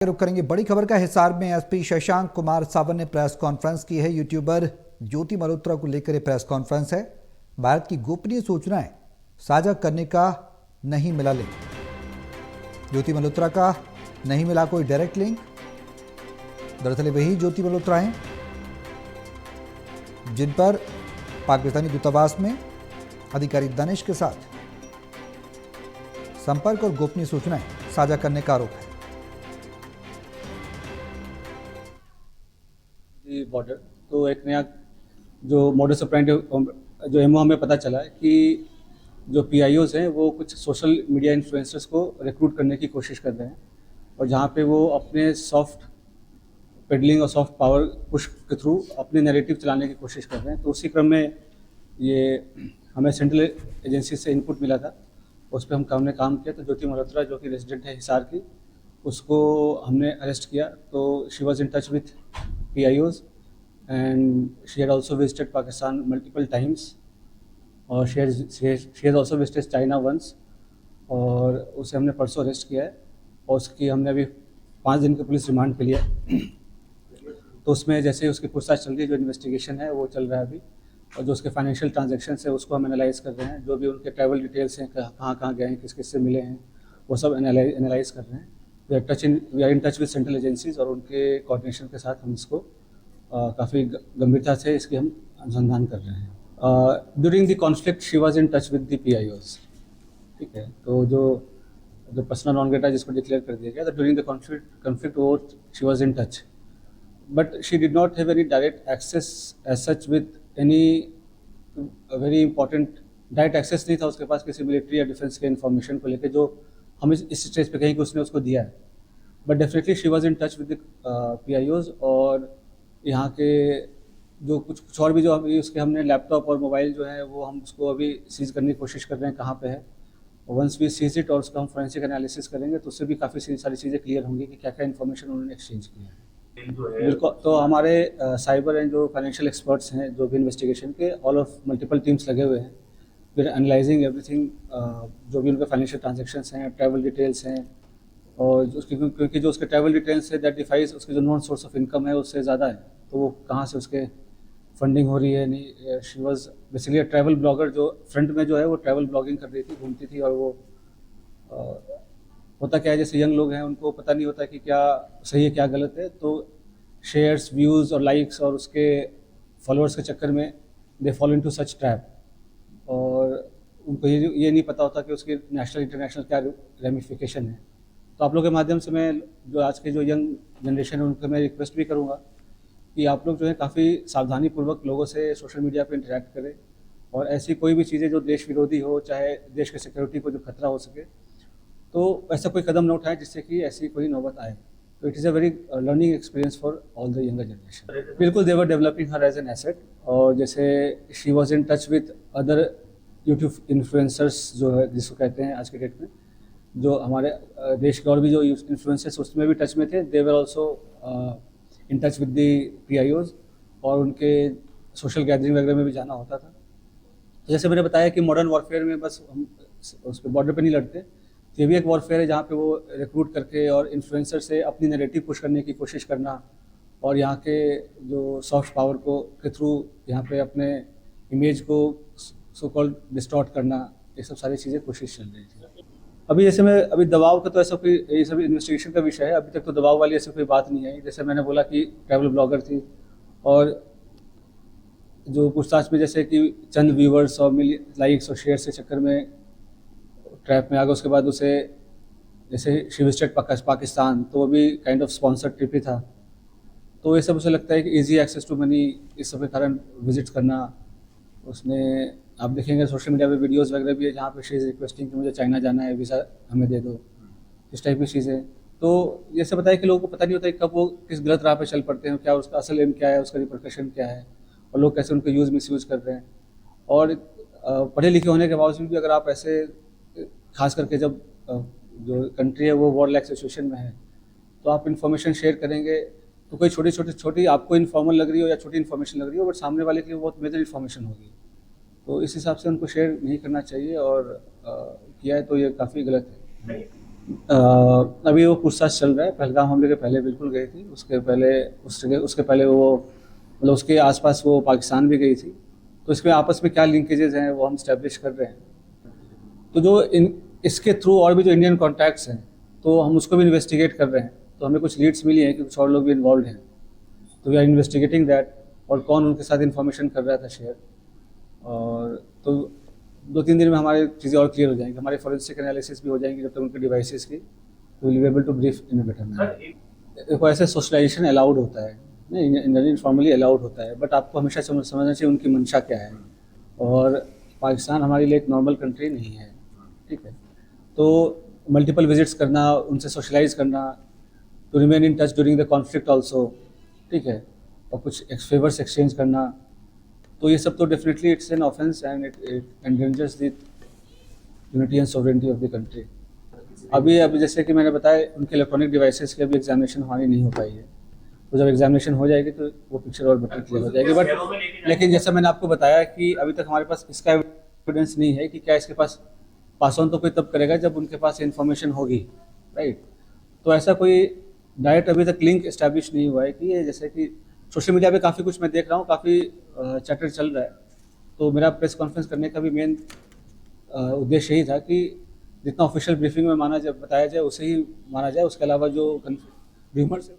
रुक करेंगे बड़ी खबर का। हिसार में एसपी शशांक कुमार सावन ने प्रेस कॉन्फ्रेंस की है। यूट्यूबर ज्योति मल्होत्रा को लेकर ये प्रेस कॉन्फ्रेंस है। भारत की गोपनीय सूचनाएं साझा करने का नहीं मिला लिंक। ज्योति मल्होत्रा का नहीं मिला कोई डायरेक्ट लिंक। दरअसल वही ज्योति मल्होत्रा हैं जिन पर पाकिस्तानी दूतावास में अधिकारी दानिश के साथ संपर्क और गोपनीय सूचनाएं साझा करने का आरोप है। बॉर्डर तो एक नया जो मॉडस ऑपरेंडी जो एमओ हमें पता चला है कि जो पीआईओज हैं वो कुछ सोशल मीडिया इन्फ्लुएंसर्स को रिक्रूट करने की कोशिश कर रहे हैं और जहाँ पे वो अपने सॉफ्ट पेडलिंग और सॉफ्ट पावर पुश के थ्रू अपने नैरेटिव चलाने की कोशिश कर रहे हैं। तो उसी क्रम में ये हमें सेंट्रल एजेंसी से इनपुट मिला था, उस पर हमने काम किया। तो ज्योति मल्होत्रा जो कि रेजिडेंट है हिसार की, उसको हमने अरेस्ट किया। तो she was in touch with PIOs and she had also visited Pakistan multiple times और she has also visited China once और उसे हमने परसों अरेस्ट किया है और उसकी हमने अभी 5 दिन की पुलिस रिमांड पे लिया। तो उसमें जैसे उसकी पूछताछ चल रही है, जो इन्वेस्टिगेशन है वो चल रहा है अभी, और जो उसके फाइनेंशियल ट्रांजैक्शंस है उसको हम एनालाइज कर रहे हैं। जो भी उनके ट्रैवल डिटेल्स हैं, कहाँ कहाँ गए हैं, किस किस से मिले हैं, वो सब एनालाइज कर रहे हैं। We are in touch with central agencies और उनके कोऑर्डिनेशन के साथ हम इसको काफ़ी गंभीरता से इसकी हम अनुसंधान कर रहे हैं। During the conflict she was in touch with the PIOs, ठीक है। तो जो पर्सनल नॉन ग्रेटा जिसको डिक्लेयर कर दिया गया, तो ड्यूरिंग द कॉन्फ्लिक्ट वो she was in touch, but she did not have any direct access as such with any very important. Direct access नहीं था उसके पास किसी मिलिट्री या डिफेंस के इन्फॉर्मेशन को लेकर जो हम इस स्टेज पे कहीं कि उसने उसको दिया है। But definitely she was in touch with PIOs और यहाँ के जो कुछ और भी जो अभी उसके हमने लैपटॉप और मोबाइल जो है वो हम उसको अभी सीज करने की कोशिश कर रहे हैं कहाँ पे है। वंस वी सीज इट और उसका हम फोरेंसिक एनालिसिस करेंगे तो उससे भी काफ़ी सारी चीज़ें क्लियर होंगी कि क्या क्या इन्फॉर्मेशन उन्होंने एक्सचेंज की है। बिल्कुल। तो हमारे साइबर एंड जो फाइनेंशियल एक्सपर्ट्स हैं जो भी इन्वेस्टिगेशन के, ऑल ऑफ मल्टीपल टीम्स लगे हुए हैं। फिर एनालाइजिंग एवरीथिंग, जो भी उनके फाइनेंशियल ट्रांजेक्शंस हैं, ट्रैवल डिटेल्स हैं, और क्योंकि जो उसके ट्रैवल डिटेल्स है दैट डिफाइज उसके जो नॉन सोर्स ऑफ इनकम है उससे ज़्यादा है, तो वो कहाँ से उसके फंडिंग हो रही है। नहीं, she was basically travel blogger, जो फ्रंट में जो है वो ट्रैवल ब्लॉगिंग कर रही थी, घूमती थी। और वो होता क्या है, जैसे यंग लोग हैं उनको पता नहीं होता कि क्या सही है क्या गलत है, तो शेयर्स, व्यूज़ और लाइक्स और उसके फॉलोअर्स के चक्कर में they follow into such trap, और उनको ये नहीं पता होता कि उसकी नेशनल इंटरनेशनल क्या रेमिफिकेशन है। तो आप लोग के माध्यम से मैं जो आज के जो यंग जनरेशन है उनको मैं रिक्वेस्ट भी करूँगा कि आप लोग जो है काफ़ी सावधानीपूर्वक लोगों से सोशल मीडिया पे इंटरेक्ट करें, और ऐसी कोई भी चीज़ें जो देश विरोधी हो, चाहे देश के सिक्योरिटी को जो खतरा हो सके, तो ऐसा कोई कदम न उठाएं जिससे कि ऐसी कोई नौबत आए। तो it is a very learning experience for all the younger generation. बिल्कुल, they were developing her as an asset. और जैसे she was in touch with other YouTube influencers जो है जिसको कहते हैं आज के डेट में, जो हमारे देश के और भी जो इन्फ्लुएंसर्स उसमें भी टच में थे। They were also in touch with the PIOs और उनके सोशल गैदरिंग वगैरह में भी जाना होता था। तो जैसे मैंने बताया कि मॉडर्न वॉरफेयर में बस हम उस पर बॉर्डर पे नहीं लड़ते, तो ये भी एक वॉरफेयर है जहाँ पे वो रिक्रूट करके और इन्फ्लुएंसर से अपनी नैरेटिव पुश करने की कोशिश करना, और यहाँ के जो सॉफ्ट पावर को के थ्रू यहाँ पे अपने इमेज को सो कॉल्ड डिस्टॉर्ट करना, ये सब सारी चीज़ें कोशिश चल रही थी। अभी जैसे मैं अभी दबाव का तो ऐसा कोई, ये सब इन्वेस्टिगेशन का विषय है, अभी तक तो दबाव वाली ऐसी कोई बात नहीं आई। जैसे मैंने बोला कि ट्रैवल ब्लॉगर थी और जो पूछताछ में जैसे कि चंद व्यूवर्स और लाइक्स और शेयर के चक्कर में ट्रैप में आ गया। उसके बाद उसे जैसे शी विजिटेड पाकिस्तान, तो वो भी काइंड ऑफ स्पॉन्सर्ड ट्रिप ही था। तो ये सब उसे लगता है कि ईजी एक्सेस टू मनी, इस सब के कारण विजिट करना। उसने आप देखेंगे सोशल मीडिया पे वीडियोस वगैरह भी है जहाँ पे शी इज़ रिक्वेस्टिंग कि मुझे चाइना जाना है, वीज़ा हमें दे दो, इस टाइप की चीज़ें। तो ये सब बताया कि लोगों को पता नहीं होता है कब वो किस गलत राह पे चल पड़ते हैं, क्या उसका असल एम क्या है, उसका रिपरकशन क्या है, और लोग कैसे उनको मिसयूज़ कर रहे हैं। और पढ़े लिखे होने के बावजूद भी अगर आप ऐसे, खास करके जब जो कंट्री है वो वॉर लाइक सिचुएशन में है, तो आप इन्फॉर्मेशन शेयर करेंगे तो कोई छोटी आपको इन्फॉर्मल लग रही हो या छोटी इन्फॉर्मेशन लग रही हो, बट सामने वाले के लिए बहुत मेजर इन्फॉर्मेशन होगी। तो इस हिसाब से उनको शेयर नहीं करना चाहिए, और किया है तो ये काफ़ी गलत है। अभी वो पूछताछ चल रहा है। पहलगाम हमले के पहले बिल्कुल गई थी, उसके पहले वो मतलब उसके आसपास वो पाकिस्तान भी गई थी। तो इसमें आपस में क्या लिंकेजेस हैं वो हम स्टैब्लिश कर रहे हैं। तो जो इसके थ्रू और भी जो इंडियन कॉन्टैक्ट्स हैं तो हम उसको भी इन्वेस्टिगेट कर रहे हैं। तो हमें कुछ लीड्स मिली हैं कि कुछ और लोग भी इन्वॉल्व हैं, तो वी आर इन्वेस्टिगेटिंग दैट, और कौन उनके साथ इन्फॉर्मेशन कर रहा था शेयर। और तो 2-3 दिन में हमारी चीज़ें और क्लियर हो जाएंगी, हमारे फॉरेंसिक एनालिसिस भी हो जाएंगी जब तक उनके डिवाइसेस की, तो will be able to brief in better manner. देखो, ऐसे सोशलाइजेशन अलाउड होता है, नहीं फॉर्मली अलाउड होता है, बट आपको हमेशा समझना चाहिए उनकी मंशा क्या है। और पाकिस्तान हमारे लिए एक नॉर्मल कंट्री नहीं है, ठीक है। तो मल्टीपल विजिट्स करना, उनसे सोशलाइज करना, to remain in touch during the conflict also, ठीक है, और कुछ फेवर्स एक्सचेंज करना, तो ये सब तो definitely it's an offence and it endangers the unity and sovereignty of the country. अभी जैसे कि मैंने बताया, उनके इलेक्ट्रॉनिक डिवाइसेस की अभी एग्जामिनेशन हमारी नहीं हो पाई है। तो जब एग्जामिनेशन हो जाएगी तो वो पिक्चर और बेटर क्लियर हो जाएगी। बट लेकिन जैसा मैंने आपको बताया कि अभी तक हमारे पास इसका एविडेंस नहीं है कि क्या इसके पास ऑन तो कोई तब करेगा जब उनके पास इन्फॉर्मेशन होगी, राइट। तो ऐसा कोई डायरेक्ट अभी तक लिंक इस्टेब्लिश नहीं हुआ है कि ये, जैसे कि सोशल मीडिया पे काफ़ी कुछ मैं देख रहा हूँ, काफ़ी चैटर चल रहा है। तो मेरा प्रेस कॉन्फ्रेंस करने का भी मेन उद्देश्य यही था कि जितना ऑफिशियल ब्रीफिंग में बताया जाए उसे ही माना जाए, उसके अलावा जो र्यूमर्स